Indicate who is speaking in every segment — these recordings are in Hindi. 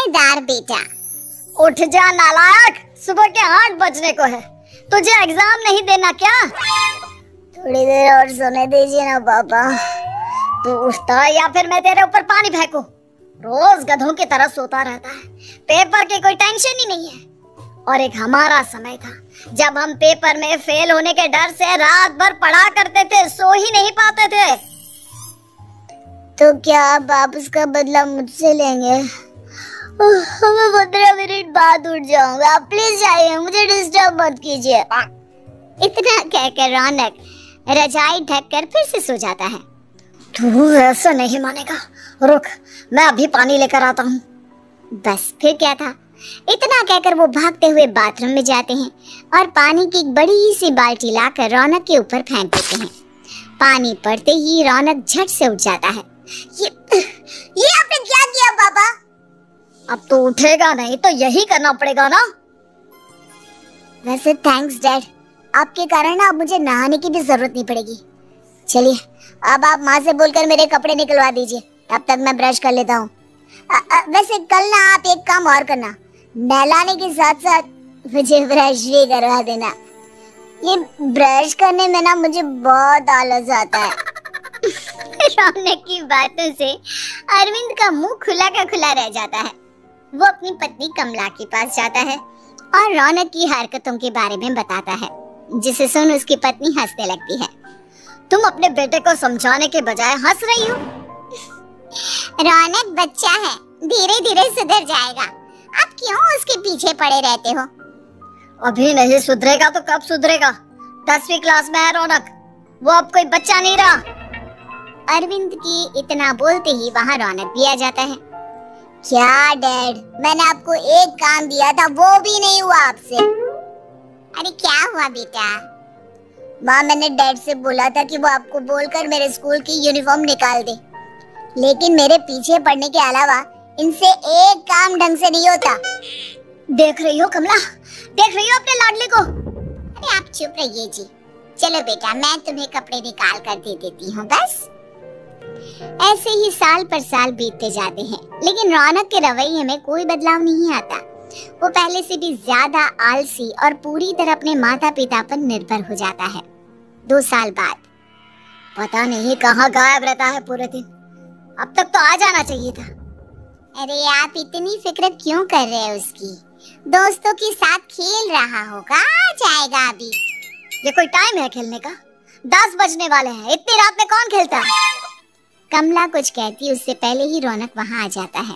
Speaker 1: समझदार बेटा।
Speaker 2: उठ जा नालायक, सुबह के 8 बजने को है। तुझे एग्जाम नहीं देना क्या?
Speaker 1: थोड़ी देर और सोने दीजिए ना पापा।
Speaker 2: तू उठता या फिर मैं तेरे ऊपर पानी फेंकूं? रोज गधों की तरह सोता रहता है, पेपर की कोई टेंशन ही नहीं है। और एक हमारा समय था जब हम पेपर में फेल होने के डर से रात भर पढ़ा करते थे, सो ही नहीं पाते थे।
Speaker 1: तो क्या आप उसका बदला मुझसे लेंगे? मैं 15 मिनट बाद उठ जाऊंगा, प्लीज जाइए, मुझे डिस्टर्ब मत कीजिए।
Speaker 2: इतना कहकर रौनक रजाई ढककर फिर से सो जाता है। तू ऐसा नहीं मानेगा, रुक मैं अभी पानी लेकर आता हूँ।
Speaker 1: बस फिर क्या था, इतना कहकर वो भागते हुए बाथरूम में जाते हैं और पानी की एक बड़ी सी बाल्टी लाकर रौनक के ऊपर फेंक देते हैं। पानी पड़ते ही रौनक झट से उठ जाता है। ये आपने क्या किया पापा?
Speaker 2: अब तो उठेगा नहीं तो यही करना पड़ेगा ना।
Speaker 1: वैसे थैंक्स डैड, आपके कारण ना अब मुझे नहाने की भी जरूरत नहीं पड़ेगी। चलिए अब आप माँ से बोलकर मेरे कपड़े निकलवा दीजिए, तब तक मैं ब्रश कर लेता हूँ। वैसे कल ना आप एक काम और करना, नहलाने के साथ साथ मुझे ब्रश भी करवा देना। ये ब्रश करने में ना मुझे बहुत आलस आता है।
Speaker 2: रौनक की बातों से अरविंद का मुंह खुला का खुला रह जाता है। वो अपनी पत्नी कमला के पास जाता है और रौनक की हरकतों के बारे में बताता है, जिसे सुन उसकी पत्नी हंसने लगती है। तुम अपने बेटे को समझाने के बजाय हंस रही हो।
Speaker 1: रौनक बच्चा है, धीरे धीरे सुधर जाएगा, आप क्यों उसके पीछे पड़े रहते हो?
Speaker 2: अभी नहीं सुधरेगा तो कब सुधरेगा? 10वीं क्लास में है रौनक, वो अब कोई बच्चा नहीं रहा।
Speaker 1: अरविंद की इतना बोलते ही वहाँ रौनक भी आ जाता है। क्या डैड, मैंने आपको एक काम दिया था वो भी नहीं हुआ आपसे। अरे क्या हुआ बेटा? माँ, मैंने डैड से बोला था कि वो आपको बोलकर मेरे स्कूल की यूनिफॉर्म निकाल दे, लेकिन मेरे पीछे पड़ने के अलावा इनसे एक काम ढंग से नहीं होता।
Speaker 2: देख रही हो कमला, देख रही हो अपने लाडले को?
Speaker 1: अरे आप चुप रहिए जी। चलो बेटा, मैं तुम्हें कपड़े निकाल कर दे देती हूँ बस। ऐसे ही साल पर साल बीतते जाते हैं, लेकिन रौनक के रवैये में कोई बदलाव नहीं आता। वो पहले से भी ज्यादा आलसी और पूरी तरह अपने माता पिता पर निर्भर हो जाता है। 2 साल बाद
Speaker 2: पता नहीं कहाँ गायब रहता है पूरे दिन, अब तक तो आ जाना चाहिए था।
Speaker 1: अरे आप इतनी फिक्र क्यों कर रहे हैं उसकी? दोस्तों के साथ खेल रहा होगा, आ जाएगा अभी।
Speaker 2: ये कोई टाइम है खेलने का? 10 बजने वाले हैं, इतनी रात में कौन खेलता है?
Speaker 1: कमला कुछ कहती उससे पहले ही रौनक वहाँ आ जाता है।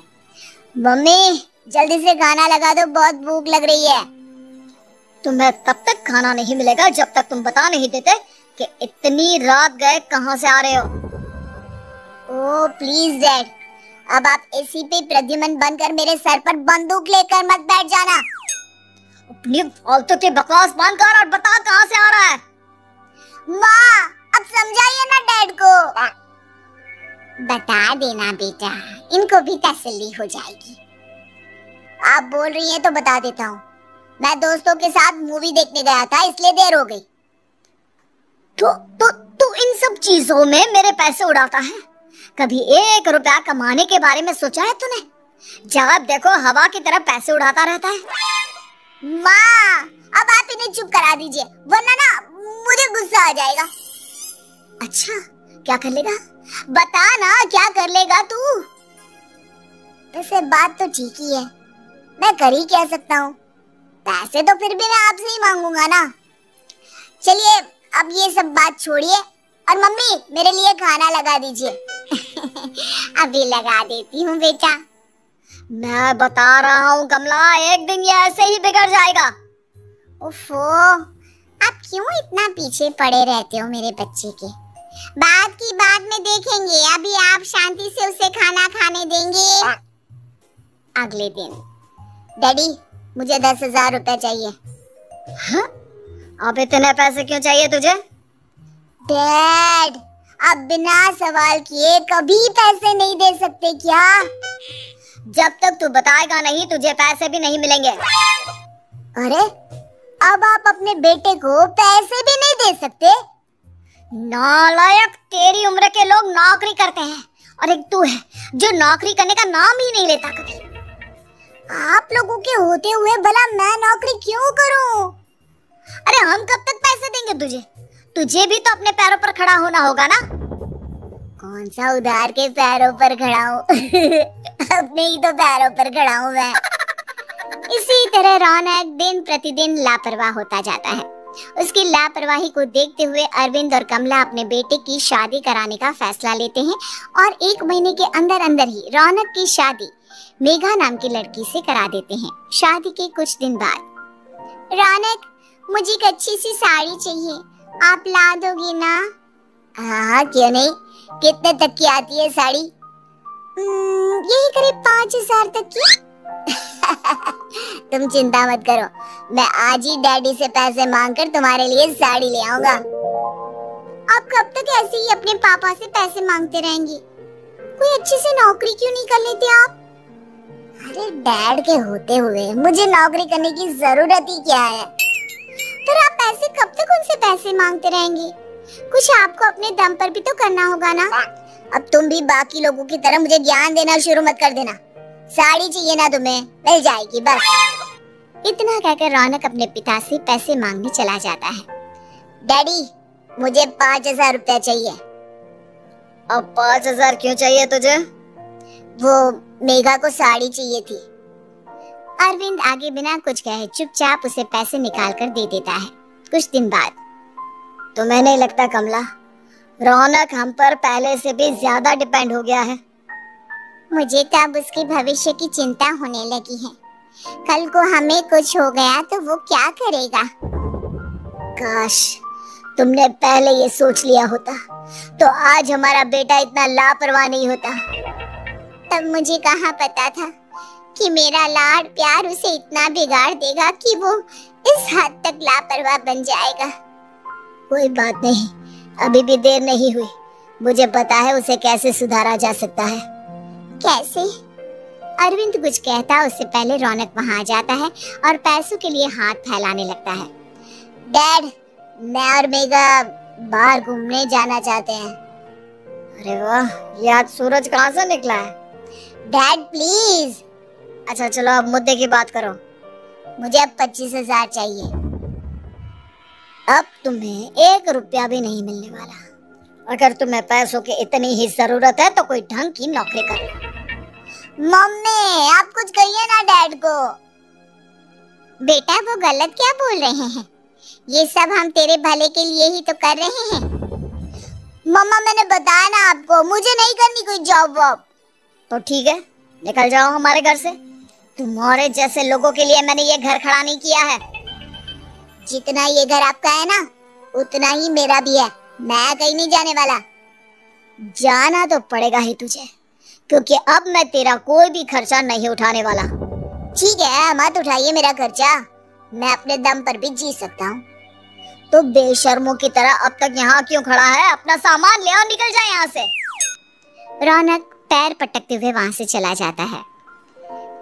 Speaker 1: मम्मी जल्दी से खाना लगा दो, बहुत भूख लग रही है।
Speaker 2: तुम्हें तब तक खाना नहीं मिलेगा जब तक तुम बता नहीं देते कि इतनी रात गए कहाँ से आ रहे हो।
Speaker 1: ओह प्लीज डैड, अब आप एसी पे प्रद्युमन बनकर मेरे सर पर बंदूक लेकर मत बैठ जाना।
Speaker 2: अपनी फालतू की बकवास बंद कर और बता कहाँ से आ रहा है।
Speaker 1: माँ अब समझाइए ना डैड को। बता देना बेटा, इनको भी तसल्ली हो जाएगी। आप बोल रही हैं तो बता देता हूँ, मैं दोस्तों के साथ मूवी देखने गया था, इसलिए देर हो गई।
Speaker 2: तो इन सब चीजों में मेरे पैसे उड़ाता है? कभी 1 रुपया कमाने के बारे में सोचा है तूने? जब देखो हवा की तरह पैसे उड़ाता रहता है।
Speaker 1: माँ अब आप इन्हें चुप करा दीजिए, वरना ना मुझे गुस्सा आ जाएगा।
Speaker 2: अच्छा क्या कर लेगा?
Speaker 1: बता ना क्या कर लेगा तू? वैसे बात तो ठीक ही है, मैं कर ही क्या सकता हूँ, पैसे तो फिर भी मैं आपसे ही मांगूंगा ना। चलिए अब ये सब बात छोड़िए और मम्मी मेरे लिए खाना लगा दीजिए। अभी लगा देती हूँ बेटा।
Speaker 2: मैं बता रहा हूँ कमला, एक दिन ये ऐसे ही बिगड़ जाएगा।
Speaker 1: ओफो, आप क्यों इतना पीछे पड़े रहते हो मेरे बच्चे के? बात की बात में देखेंगे, अभी आप शांति से उसे खाना खाने देंगे। अगले दिन, डैडी मुझे 10,000 रुपए चाहिए।
Speaker 2: हाँ? अब इतने पैसे क्यों चाहिए तुझे?
Speaker 1: डैड आप बिना सवाल किए कभी पैसे नहीं दे सकते क्या?
Speaker 2: जब तक तू बताएगा नहीं तुझे पैसे भी नहीं मिलेंगे।
Speaker 1: अरे अब आप अपने बेटे को पैसे भी नहीं दे सकते?
Speaker 2: नालायक, तेरी उम्र के लोग नौकरी करते हैं और एक तू है जो नौकरी करने का नाम ही नहीं लेता कभी।
Speaker 1: आप लोगों के होते हुए भला मैं नौकरी क्यों करूं?
Speaker 2: अरे हम कब तक पैसे देंगे तुझे? तुझे भी तो अपने पैरों पर खड़ा होना होगा ना।
Speaker 1: कौन सा उधार के पैरों पर खड़ा हूँ? अपने ही तो पैरों पर खड़ा हूँ मैं।
Speaker 2: इसी तरह रौनक दिन प्रतिदिन लापरवाह होता जाता है। उसकी लापरवाही को देखते हुए अरविंद और कमला अपने बेटे की शादी कराने का फैसला लेते हैं और 1 महीने के अंदर अंदर ही रौनक की शादी मेघा नाम की लड़की से करा देते हैं। शादी के कुछ दिन बाद,
Speaker 1: रौनक मुझे एक अच्छी सी साड़ी चाहिए, आप ला दोगी ना? हाँ क्यों नहीं। कितने तक की आती है साड़ी? यही करीब 5,000 तक की। तुम चिंता मत करो, मैं आज ही डैडी से पैसे मांगकर तुम्हारे लिए साड़ी ले आऊंगा। आप कब तक ऐसे ही अपने पापा से पैसे मांगते रहेंगी? कोई अच्छी सी नौकरी क्यों नहीं कर लेते आप? अरे डैड के होते हुए मुझे नौकरी करने की जरूरत ही क्या है? पर आप ऐसे कब तक उनसे पैसे मांगते रहेंगी? कुछ आपको अपने दम पर भी तो करना होगा ना। अब तुम भी बाकी लोगों की तरह मुझे ज्ञान देना शुरू मत कर देना। साड़ी चाहिए ना तुम्हें, मिल जाएगी बस।
Speaker 2: इतना कहकर रौनक अपने पिता से पैसे मांगने चला जाता है।
Speaker 1: डैडी मुझे 5,000 रुपया चाहिए।
Speaker 2: अब 5,000 क्यों चाहिए तुझे?
Speaker 1: वो मेघा को साड़ी चाहिए थी।
Speaker 2: अरविंद आगे बिना कुछ कहे चुपचाप उसे पैसे निकाल कर दे देता है। कुछ दिन बाद,
Speaker 1: तुम्हें नहीं लगता कमला, रौनक हम पर पहले से भी ज्यादा डिपेंड हो गया है?
Speaker 2: मुझे तो अब उसके भविष्य की चिंता होने लगी है। कल को हमें कुछ हो गया तो वो क्या करेगा?
Speaker 1: काश तुमने पहले ये सोच लिया होता तो आज हमारा बेटा इतना लापरवाह नहीं होता।
Speaker 2: तब मुझे कहाँ पता था कि मेरा लाड प्यार उसे इतना बिगाड़ देगा कि वो इस हद तक लापरवाह बन जाएगा।
Speaker 1: कोई बात नहीं, अभी भी देर नहीं हुई। मुझे पता है उसे कैसे सुधारा जा सकता है।
Speaker 2: कैसे? अरविंद कुछ कहता उससे पहले रौनक वहां आ जाता है और पैसों के लिए हाथ फैलाने लगता है।
Speaker 1: डैड, मैं और मेघा बाहर घूमने जाना चाहते हैं। अरे वाह, ये आज सूरज कहाँ से निकला है? Dad please. अच्छा चलो अब मुद्दे की बात करो। मुझे अब 25,000 चाहिए। अब तुम्हें 1 रुपया भी नहीं मिलने वाला। अगर तुम्हें पैसों की इतनी ही जरूरत है तो कोई ढंग की नौकरी करो। मम्मी आप कुछ कहिए ना डैड को।
Speaker 2: बेटा वो गलत क्या बोल रहे हैं? ये सब हम तेरे भले के लिए ही तो कर रहे हैं।
Speaker 1: मम्मा मैंने बताया ना आपको, मुझे नहीं करनी कोई जॉब वॉब। तो ठीक है, निकल जाओ हमारे घर से। तुम्हारे जैसे लोगों के लिए मैंने ये घर खड़ा नहीं किया है। जितना ये घर आपका है ना, उतना ही मेरा भी है। मैं कहीं नहीं जाने वाला। जाना तो पड़ेगा ही तुझे, क्योंकि अब मैं तेरा कोई भी खर्चा नहीं उठाने वाला। ठीक है, मत उठाइए मेरा खर्चा, मैं अपने दम पर भी जी सकता हूँ। तो बेशर्मों की तरह अब तक यहाँ क्यों खड़ा है? अपना सामान ले और निकल जाए यहाँ से।
Speaker 2: रौनक पैर पटकते हुए वहां से चला जाता है।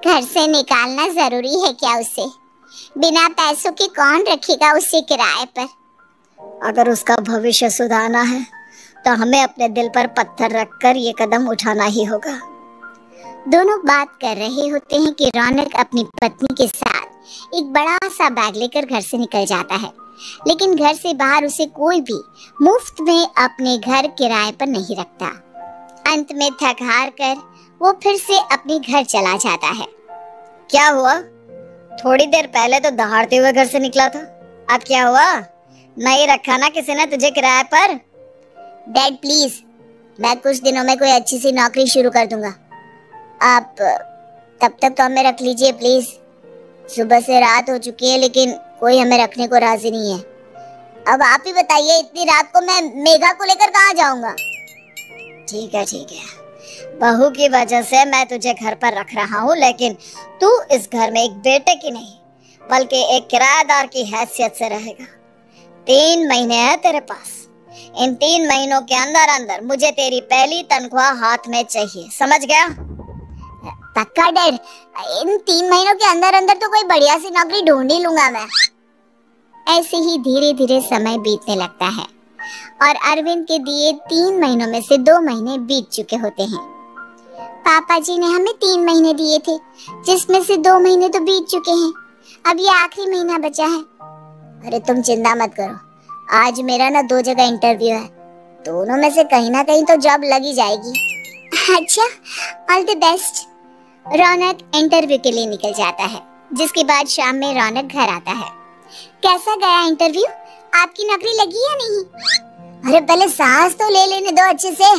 Speaker 2: घर से निकालना जरूरी है क्या उसे? बिना पैसों के कौन रखेगा उसे किराए पर?
Speaker 1: अगर उसका भविष्य सुधारना है तो हमें अपने दिल पर पत्थर रखकर ये कदम उठाना ही होगा।
Speaker 2: दोनों बात कर रहे होते हैं कि रौनक अपनी पत्नी के साथ एक बड़ा सा बैग लेकर घर से निकल जाता है, लेकिन घर से बाहर उसे कोई भी मुफ्त में अपने घर किराए पर नहीं रखता। अंत में थक हार कर वो फिर से अपने घर चला जाता है।
Speaker 1: क्या हुआ? थोड़ी देर पहले तो दहाड़ते हुए घर से निकला था, अब क्या हुआ? नहीं रखा ना किसी ने तुझे किराए पर? डैड प्लीज, मैं कुछ दिनों में कोई अच्छी सी नौकरी शुरू कर दूंगा। आप तब तक तो हमें रख लीजिए प्लीज। सुबह से रात हो चुकी है लेकिन कोई हमें रखने को राजी नहीं है। अब आप ही बताइए, इतनी रात को मैं मेघा को लेकर कहाँ जाऊंगा? ठीक है, बहू की वजह से मैं तुझे घर पर रख रहा हूँ, लेकिन तू इस घर में एक बेटे की नहीं बल्कि एक किराएदार की हैसियत से रहेगा। 3 महीने हैं तेरे पास। इन 3 महीनों के अंदर अंदर मुझे तेरी पहली तनख्वाह हाथ में चाहिए, समझ गया?
Speaker 2: पक्का डैड, इन 3 महीनों के अंदर अंदर तो कोई बढ़िया सी नौकरी ढूंढ ही लूंगा मैं। ऐसे ही धीरे धीरे समय बीतने लगता है और अरविंद के दिए 3 महीनों में से 2 महीने बीत चुके होते हैं।
Speaker 1: पापा जी ने हमें 3 महीने दिए थे, जिसमें से 2 महीने तो बीत चुके हैं। अब ये आखिरी महीना बचा है। अरे तुम चिंता मत करो, आज मेरा ना 2 जगह इंटरव्यू है, दोनों में से कहीं ना कहीं तो जॉब लगी जाएगी। अच्छा, all the best. Raunak interview के लिए निकल जाता है, जिसके बाद शाम में रौनक घर आता है। कैसा गया इंटरव्यू? आपकी नौकरी लगी या नहीं? अरे पहले सांस तो ले लेने दो अच्छे से।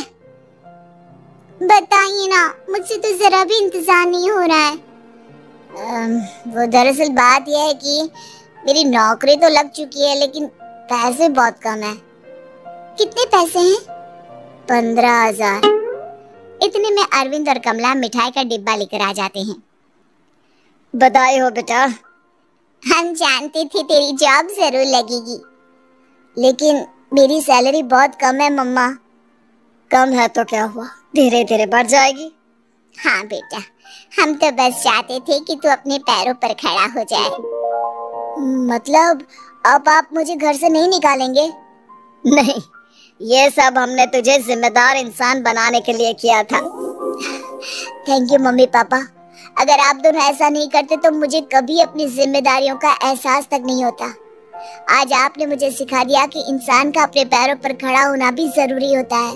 Speaker 1: बताइए ना, मुझसे तो जरा भी इंतजार नहीं हो रहा है। वो दरअसल बात यह है कि मेरी नौकरी तो लग चुकी है, लेकिन पैसे बहुत कम है। कितने पैसे हैं? 15,000। इतने में अरविंद और कमला मिठाई का डिब्बा लेकर आ जाते हैं। बधाई हो बेटा। हम जानते थे तेरी जॉब जरूर लगेगी, लेकिन मेरी सैलरी बहुत कम है मम्मा। कम है तो क्या हुआ, धीरे धीरे बढ़ जाएगी। हाँ बेटा, हम तो बस चाहते थे कि तू अपने पैरों पर खड़ा हो जाए। मतलब अब आप मुझे घर से नहीं निकालेंगे? नहीं, ये सब हमने तुझे जिम्मेदार इंसान बनाने के लिए किया था। Thank you mummy papa. अगर आप दोनों ऐसा नहीं करते तो मुझे कभी अपनी जिम्मेदारियों का एहसास तक नहीं होता। आज आपने मुझे सिखा दिया कि इंसान का अपने पैरों पर खड़ा होना भी जरूरी होता है।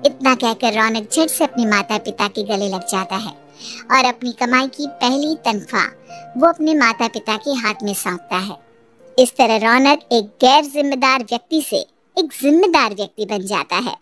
Speaker 1: इतना कहकर रौनक झट से अपने माता पिता के गले लग जाता है और अपनी कमाई की पहली तनख्वाह वो अपने माता पिता के हाथ में सौंपता है। इस तरह रौनक एक गैर जिम्मेदार व्यक्ति से एक जिम्मेदार व्यक्ति बन जाता है।